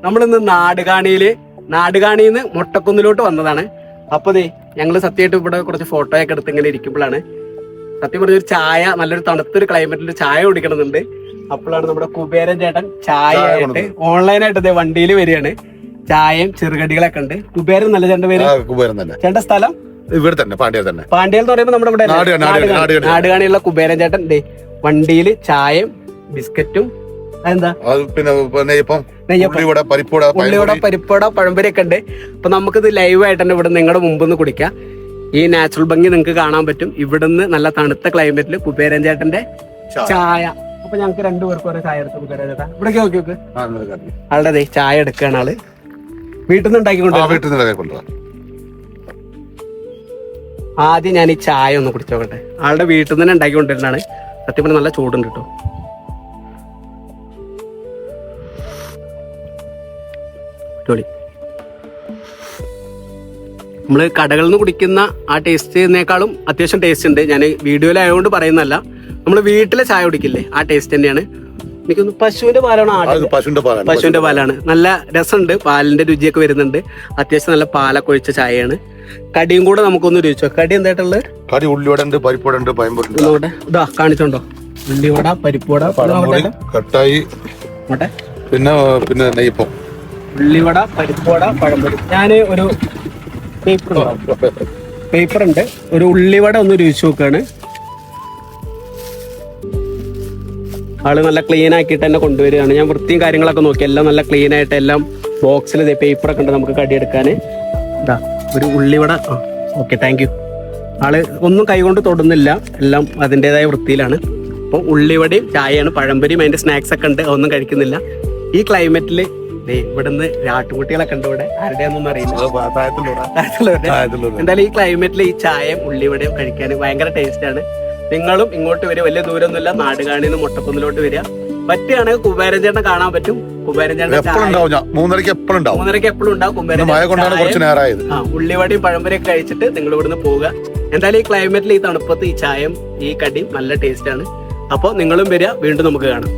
നമ്മളിന്ന് നാടുകാണിന്ന് മൊട്ടക്കുന്നിലോട്ട് വന്നതാണ്. അപ്പൊ ഞങ്ങള് സത്യമായിട്ട് ഇവിടെ കുറച്ച് ഫോട്ടോ ഒക്കെ എടുത്ത് ഇങ്ങനെ ഇരിക്കുമ്പോഴാണ് സത്യം പറഞ്ഞൊരു ചായ, നല്ലൊരു തണുത്തൊരു ക്ലൈമറ്റിൽ ചായ കുടിക്കണമെന്നുണ്ട്. അപ്പോഴാണ് നമ്മുടെ കുബേരൻ ചേട്ടൻ ചായ ആയിട്ട് ഓൺലൈനായിട്ട് വണ്ടിയിൽ വരികയാണ്. ചായയും ചെറുകടികളൊക്കെ ഉണ്ട്. കുബേരൻ നല്ല ചേട്ടന്റെ പേര്? ചേട്ടന്റെ സ്ഥലം ഇവിടെ തന്നെ, പാണ്ഡ്യയിൽ തന്നെ. പാണ്ഡ്യയിൽ എന്ന് പറയുമ്പോൾ നമ്മുടെ ഇവിടെ നാടുകാണിയുള്ള കുബേരൻ ചേട്ടൻ വണ്ടിയിൽ ചായയും ബിസ്ക്കറ്റും അതെന്താ പിന്നെ ഉള്ളിവട, പരിപ്പുവട, പഴംപൊരിയൊക്കെ ഉണ്ട്. അപ്പൊ നമുക്കിത് ലൈവായിട്ട് തന്നെ ഇവിടെ നിങ്ങളുടെ മുമ്പിൽ നിന്ന് കുടിക്കാം. ഈ നാച്ചുറൽ ഭംഗി നിങ്ങൾക്ക് കാണാൻ പറ്റും. ഇവിടുന്ന് നല്ല തണുത്ത ക്ലൈമറ്റിൽ കുബേരൻ ചേട്ടന്റെ ചായ. അപ്പൊ ഞങ്ങൾക്ക് രണ്ടുപേർക്കും ഓരോ ചായ എടുത്ത് കുബേരൻ ചേട്ടാ ഇവിടേക്ക് നോക്കി ആളുടെ ചായ എടുക്കുകയാണ്. ആള് വീട്ടിൽ നിന്ന് ഉണ്ടാക്കിക്കൊണ്ടു. ആദ്യം ഞാൻ ഈ ചായ ഒന്ന് കുടിച്ചോക്കട്ടെ. ആളുടെ വീട്ടിൽ നിന്ന് തന്നെ ഉണ്ടാക്കിക്കൊണ്ടിരുന്നതാണ്. സത്യം പറഞ്ഞാൽ നല്ല ചൂടുണ്ട് കേട്ടോ. നമ്മള് കടകളിൽ നിന്ന് കുടിക്കുന്ന ആ ടേസ്റ്റിനേക്കാളും അത്യാവശ്യം ടേസ്റ്റ് ഉണ്ട്. ഞാൻ വീഡിയോയിലായതുകൊണ്ട് പറയുന്നല്ല, നമ്മള് വീട്ടിലെ ചായ കുടിക്കില്ലേ ആ ടേസ്റ്റ് തന്നെയാണ്. എനിക്കൊന്ന് പശുവിന്റെ പാലാണ്, പശുവിന്റെ പാലാണ്. നല്ല രസമുണ്ട്, പാലിന്റെ രുചിയൊക്കെ വരുന്നുണ്ട്. അത്യാവശ്യം നല്ല പാലൊക്കെ ഒഴിച്ച ചായയാണ്. കടിയും കൂടെ നമുക്കൊന്ന് രുചിച്ചോ. കടി എന്തായിട്ടുള്ളത്? കടി ഉള്ളിവട ഉണ്ട്, പരിപ്പുവട ഉണ്ട്, പഴംപൊരി. ഇതാ കാണിച്ചോണ്ടോ, ഉള്ളിവട, പരിപ്പുവട, കട്ടായി, പിന്നെ നെയ്യപ്പം. ഉള്ളിവട, പരിപ്പുവട, പഴംപൊരി. ഞാൻ ഒരു പേപ്പർ ഉണ്ട്, ഒരു ഉള്ളിവട ഒന്ന് രുചിച്ചു നോക്കാണ്. ആള് നല്ല ക്ലീൻ ആക്കിയിട്ട് തന്നെ കൊണ്ടുവരികയാണ്. ഞാൻ വൃത്തിയും കാര്യങ്ങളൊക്കെ നോക്കി, എല്ലാം നല്ല ക്ലീൻ ആയിട്ട് എല്ലാം ബോക്സിൽ പേപ്പറൊക്കെ ഉണ്ട് നമുക്ക് കടിയെടുക്കാൻ. ഇതാ ഒരു ഉള്ളിവട. Okay, thank you. ആള് ഒന്നും കൈകൊണ്ട് തൊടുന്നില്ല, എല്ലാം അതിൻ്റെതായ വൃത്തിയിലാണ്. അപ്പോൾ ഉള്ളിവടയും ചായയാണ്, പഴംപൊരിയും അതിന്റെ സ്നാക്സ് ഒക്കെ ഉണ്ട്, ഒന്നും കഴിക്കുന്നില്ല. ഈ ക്ലൈമറ്റിൽ ഇവിടുന്ന് രാട്ടുകുട്ടികളൊക്കെ ഉണ്ട്. ഇവിടെ ആരുടെയൊന്നും അറിയില്ല. എന്തായാലും ഈ ക്ലൈമറ്റിൽ ഈ ചായയും ഉള്ളിവടയും കഴിക്കാൻ ഭയങ്കര ടേസ്റ്റ് ആണ്. നിങ്ങളും ഇങ്ങോട്ട് വരിക, വലിയ ദൂരമൊന്നുമില്ല. നാടുകാണിന്ന് മൊട്ടക്കുന്നിലോട്ട് വരിക. പറ്റുകയാണെങ്കിൽ കുബേരൻ ചേട്ടൻ കാണാൻ പറ്റും. കുബേരൻ ചേട്ടൻ 3:30 എപ്പോഴും ഉണ്ടാവും. കുബേരൻ ഉള്ളിവടയും പഴംപൊരിയൊക്കെ കഴിച്ചിട്ട് നിങ്ങൾ ഇവിടുന്ന് പോവുക. എന്തായാലും ഈ ക്ലൈമറ്റിൽ ഈ തണുപ്പത്ത് ഈ ചായയും ഈ കടിയും നല്ല ടേസ്റ്റ് ആണ്. അപ്പോൾ നിങ്ങളും വരിക, വീണ്ടും നമുക്ക് കാണാം.